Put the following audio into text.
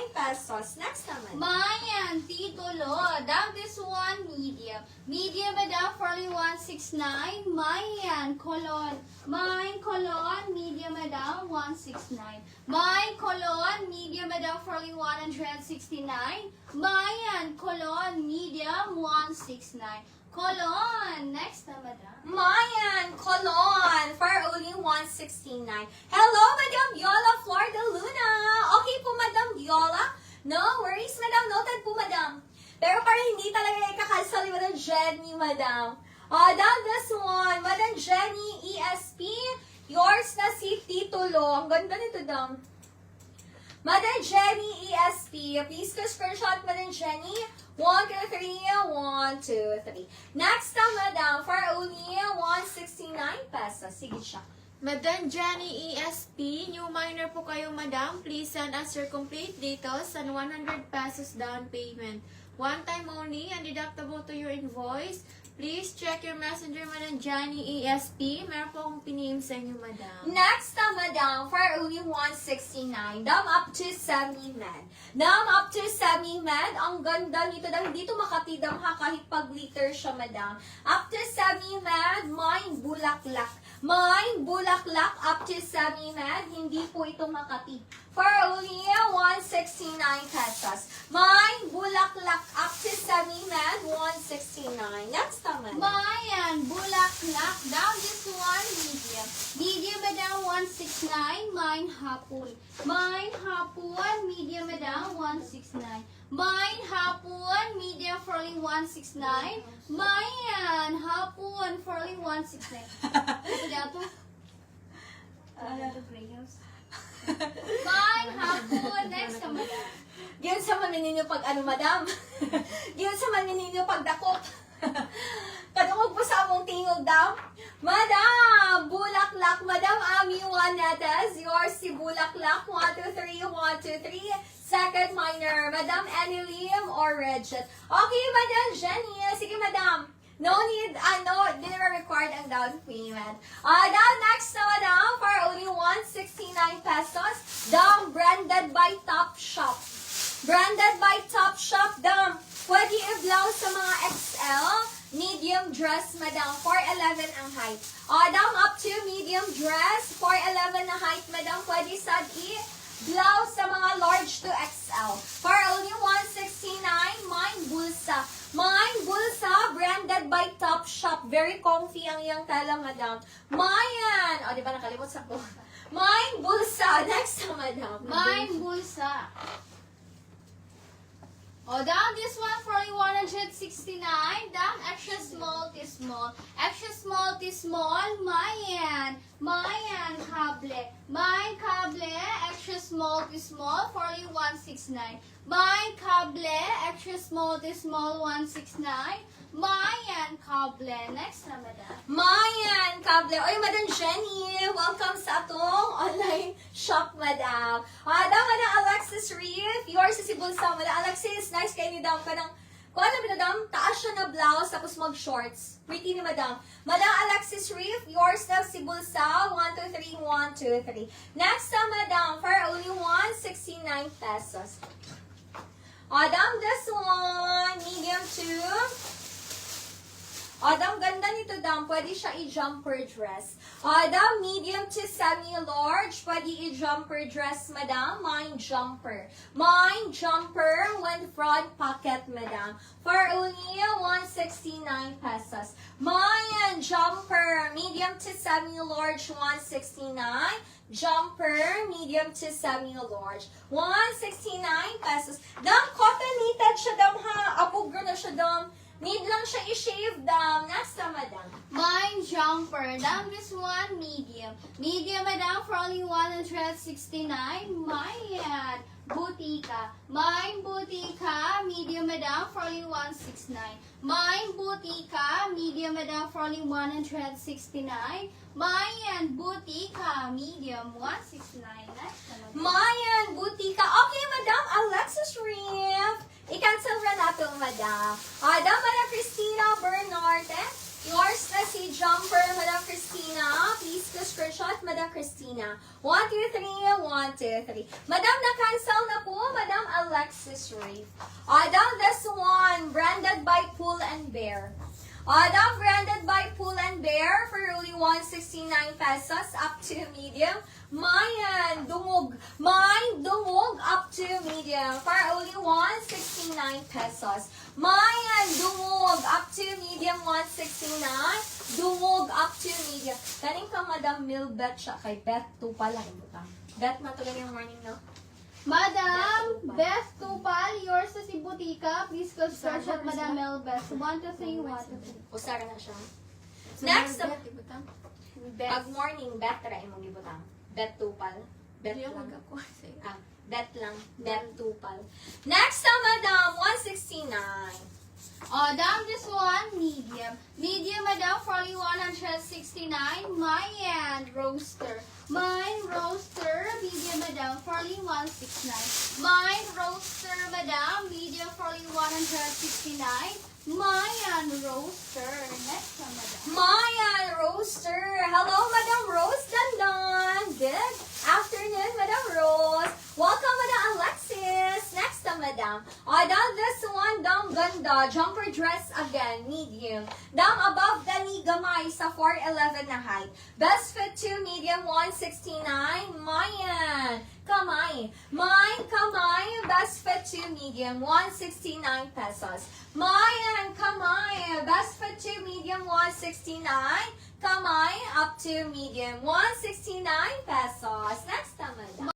pesos. Next naman. Mayan, titulo. Down this one, medium. Medium, madam, fairly 169. Mayan, colon. Mine, colon, medium, madam, 169. Mine, colon, medium, madam, fairly 169. Mayan, colon, medium, 169. Colon. Next na, madam. Mayan, Colon, for only 169. Hello, Madam Yola Flor de Luna. Okay po, Madam Yola. No worries, Madam. Noted po, Madam. Pero parang hindi talaga ikakalsal ni Madam Jenny, Madam. Down this one, Madam Jenny, ESP. Yours na si Titulo. Ang ganda nito, Dam. Madam Jenny, ESP. Please go screenshot, Madam Jenny. 1, 2, 3, 1, 2, 3. Next time, Madam, for only 169 pesos. Sige siya. Madam Jenny ESP, new minor po kayo, Madam. Please send us your complete details and 100 pesos down payment. One time only and deductible to your invoice. Please check your messenger, Madam Jenny ESP. Meron po akong piname sa inyo, Madam. Next time, Madam, for only 169. Dam up to semi-med. Dam up to semi-med. Ang ganda nito. Dam, hindi ito makatidam ha kahit pag-liter siya, Madam. Up to semi-med, mine bulaklak. Mine bulaklak up to semi-med. Hindi po ito makati. For only 169 pesos. Mine bulaklak up to semi-med, 169. Next time, Madam. Mayan, bulaklak. Down this one, medium. Medium, madam, 169. Mine, hapon. Mine, hapon. Medium, madam, 169. Mine, hapon. Medium, fairly 169. Mayan, hapon, fairly 169. Ano dato? Ano dato, greyhounds? Mine, hapon. Next ka, madam. Yun sa manininyo pag ano, Madam. Yun sa manininyo pag dakop. Kadungog po sa among tingog daw. Madam, bulaklak. Madam Ami Juanetes, yours si bulaklak. 1, 2, 3, 1, 2, 3. Second minor, Madam Anilim or Regit. Okay, Madam Jenny. Sige, Madam. No need, no, di na required ang down payment. Down next na, Madam, for only 169 pesos. Down, branded by Top Shop. Branded by Top Shop, Dam. Pwede i-blouse sa mga XL. Medium dress, Madam. 4'11 ang height. Dam, up to medium dress. 4'11 na height, Madam. Pwede sad i-blouse sa mga large to XL. For only 169, mine bulsa. Mine bulsa, branded by Top Shop. Very comfy ang iyang tela, Madam. Mayan. Di ba nakalimot sa ko? Mine bulsa. Next na, Madam. Mine, bulsa. Down this one for 169. Down extra small to small. Extra small to small. Mayan. Mayan kable. Mine kable. Extra small to small for 169. Mine kable. Extra small to small 169. Mayan kable. Next na, madam. Mayan kable. Oy, Madam Jenny. Welcome sa atong online shop, Madam. Daw, Madam Alexis Reef. Yours is si Bulsa. Madam Alexis, nice kayo ni Dam. Kanang, kung alam mo, Madam, taas siya na blouse, tapos mag-shorts. Pretty ni Madam. Madam Alexis Reef, yours na si Bulsa. 1, 2, 3, 1, 2, 3. Next na, Madam, for only 169 pesos. Madam, this one, medium 2. Dam, ganda nito, Dam. Pwede siya i-jumper dress. Dam, medium to semi-large. Pwede i-jumper dress, Madam. Mine jumper. Mine jumper when front pocket, Madam. For only 169 pesos. Mine jumper. Medium to semi-large, 169. Jumper, medium to semi-large. 169 pesos. Dam, cotton knitted siya, Dam, ha? Apugro na siya, Dam. Need lang siya i-shave, Dam. Next na, Madam. Mine jumper. Down this one, medium. Medium, madam, for only 169. Mayan. Butika. Mine butika. Medium, madam, for only 169. Mine butika. Medium, madam, for only 169. Mayan butika. Medium, 169. Next na, madam. Mayan, butika. Okay, Madam Alexis Reef. I-cancel na natin, Madam. Madam Christina Bernarte. Yours na si Jumper, Madam Christina. Please to screenshot, Madam Christina. 1, 2, 3, 1, 2, 3. Madam, na-cancel na po, Madam Alexis Ray. Madam, this one, branded by Pull and Bear. Madam, branded by Pull and Bear for only 169 pesos up to medium. Mayan, dungog. Mine, dungog up to medium for only 169 pesos. Mayan, dungog up to medium 169. Dungog up to medium. Kaning ka, Madam Milbet siya kay Beth 2 pala. Beth, matuloy yung morning, no? Madam Beth Tupal, yours sa si Butika. Please go screenshot, Madam Melbeth. 1, 2, 3, 1, 2, 3. Usara na siya. Next, Ibutang. pag morning, Beth, try mong ibutang. Beth 2 pal. Beth Hindi ako lang. magkakuha sa'yo. Beth lang. Beth 2 pal. Next, Madam, 169. Madam, this one, medium. Medium, Madam, for only 169. Mayan, roaster. Mine, roaster. Medium, Madam, for only 169. Mine, roaster, Madam. Medium, for only 169. Mayan, roaster. Next one, Madam. Mayan Roaster. Hello, Madam Rose Dandan. Good afternoon, Madam Rose. Welcome, Madam Alexis. Next, Madam. Madam, this one, Dam Ganda. Jumper dress again, medium. Dam above the knee gamay sa 4'11 na height. Best fit 2, medium 169. Mayan. Kamay. Mine, kamay. Best fit 2, medium 169 pesos. Mayan, kamay. Best fit 2, medium 169. Kamay up to medium 169 pesos. Next, Madam.